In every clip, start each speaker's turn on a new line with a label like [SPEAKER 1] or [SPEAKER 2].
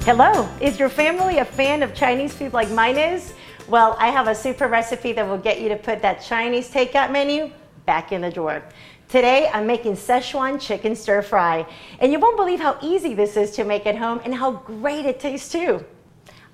[SPEAKER 1] Hello, is your family a fan of Chinese food like mine is? Well, I have a super recipe that will get you to put that Chinese takeout menu back in the drawer. Today, I'm making Szechuan chicken stir fry, and you won't believe how easy this is to make at home and how great it tastes too.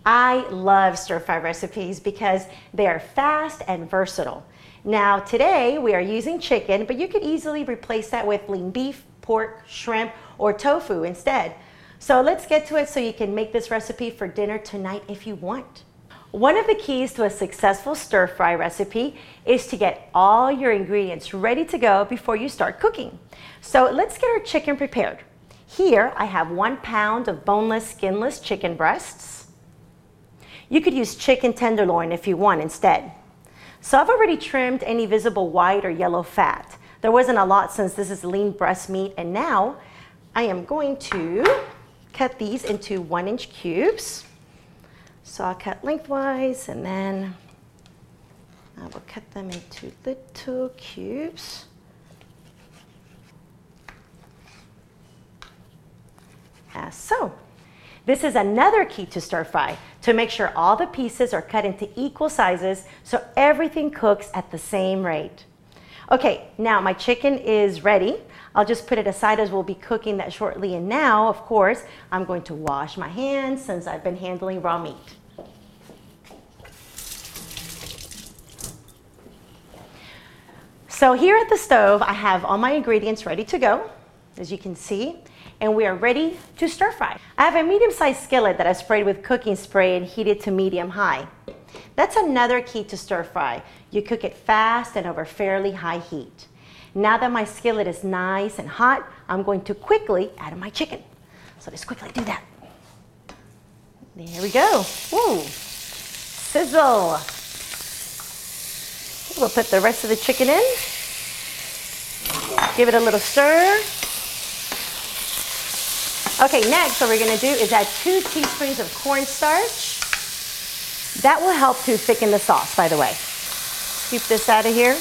[SPEAKER 1] I love stir fry recipes because they are fast and versatile. Now, today we are using chicken, but you could easily replace that with lean beef, pork, shrimp, or tofu instead. So let's get to it so you can make this recipe for dinner tonight if you want. One of the keys to a successful stir fry recipe is to get all your ingredients ready to go before you start cooking. So let's get our chicken prepared. Here I have 1 pound of boneless, skinless chicken breasts. You could use chicken tenderloin if you want instead. So I've already trimmed any visible white or yellow fat. There wasn't a lot since this is lean breast meat, and now I am going to cut these into 1-inch cubes. So I'll cut lengthwise and then I will cut them into little cubes. As so. This is another key to stir fry, to make sure all the pieces are cut into equal sizes so everything cooks at the same rate. Okay, now my chicken is ready. I'll just put it aside as we'll be cooking that shortly. And now, of course, I'm going to wash my hands since I've been handling raw meat. So here at the stove, I have all my ingredients ready to go, as you can see, and we are ready to stir fry. I have a medium-sized skillet that I sprayed with cooking spray and heated to medium-high. That's another key to stir fry. You cook it fast and over fairly high heat. Now that my skillet is nice and hot, I'm going to quickly add my chicken. So let's quickly do that. There we go. Woo! Sizzle. We'll put the rest of the chicken in. Give it a little stir. Okay, next what we're going to do is add 2 teaspoons of cornstarch. That will help to thicken the sauce, by the way. Scoop this out of here.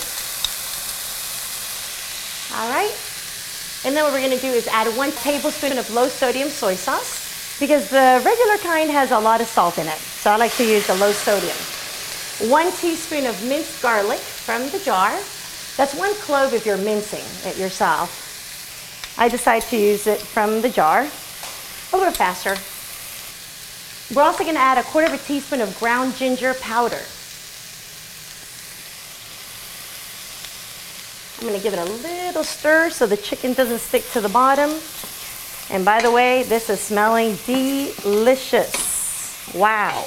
[SPEAKER 1] All right. And then what we're going to do is add 1 tablespoon of low sodium soy sauce because the regular kind has a lot of salt in it. So I like to use the low sodium. 1 teaspoon of minced garlic from the jar. That's 1 clove if you're mincing it yourself. I decide to use it from the jar. A little faster. We're also going to add 1/4 teaspoon of ground ginger powder. I'm going to give it a little stir so the chicken doesn't stick to the bottom. And by the way, this is smelling delicious. Wow.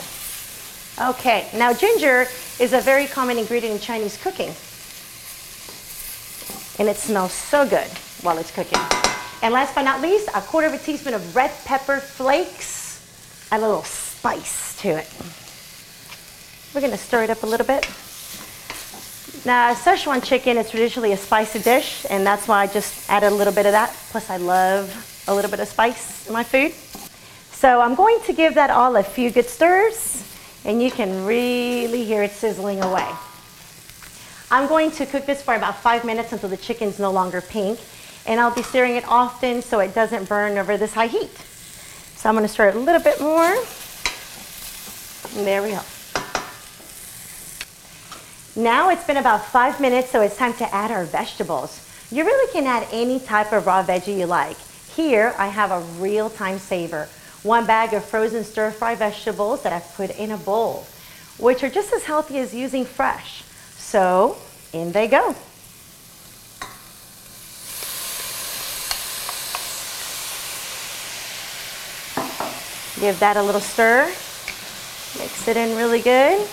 [SPEAKER 1] Okay, now ginger is a very common ingredient in Chinese cooking. And it smells so good while it's cooking. And last but not least, 1/4 teaspoon of red pepper flakes. A little spice to it. We're going to stir it up a little bit. Now, Szechuan chicken is traditionally a spicy dish, and that's why I just added a little bit of that. Plus, I love a little bit of spice in my food. So I'm going to give that all a few good stirs, and you can really hear it sizzling away. I'm going to cook this for about 5 minutes until the chicken's no longer pink, and I'll be stirring it often so it doesn't burn over this high heat. So I'm going to stir it a little bit more. And there we go. Now it's been about 5 minutes, so it's time to add our vegetables. You really can add any type of raw veggie you like. Here I have a real time saver. 1 bag of frozen stir-fry vegetables that I've put in a bowl, which are just as healthy as using fresh. So in they go. Give that a little stir. Mix it in really good.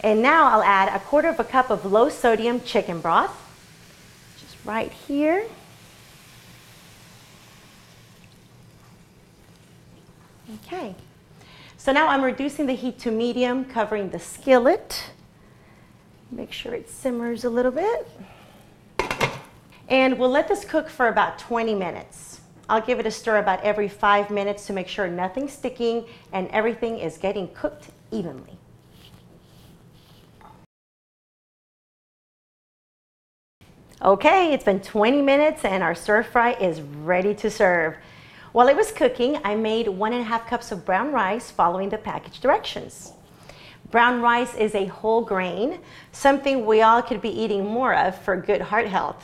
[SPEAKER 1] And now I'll add 1/4 cup of low sodium chicken broth, just right here. Okay. So now I'm reducing the heat to medium, covering the skillet. Make sure it simmers a little bit. And we'll let this cook for about 20 minutes. I'll give it a stir about every 5 minutes to make sure nothing's sticking and everything is getting cooked evenly. Okay, it's been 20 minutes and our stir fry is ready to serve. While it was cooking, I made 1.5 cups of brown rice following the package directions. Brown rice is a whole grain, something we all could be eating more of for good heart health.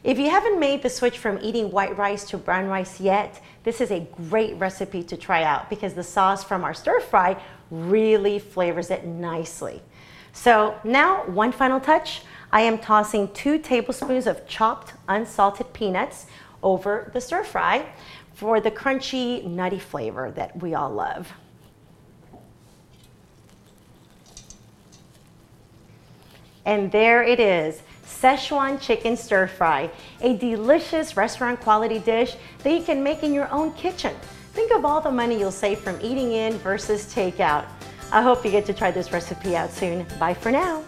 [SPEAKER 1] If you haven't made the switch from eating white rice to brown rice yet, this is a great recipe to try out because the sauce from our stir fry really flavors it nicely. So now, one final touch, I am tossing 2 tablespoons of chopped unsalted peanuts over the stir fry for the crunchy, nutty flavor that we all love. And there it is, Szechuan chicken stir fry, a delicious restaurant quality dish that you can make in your own kitchen. Think of all the money you'll save from eating in versus takeout. I hope you get to try this recipe out soon. Bye for now.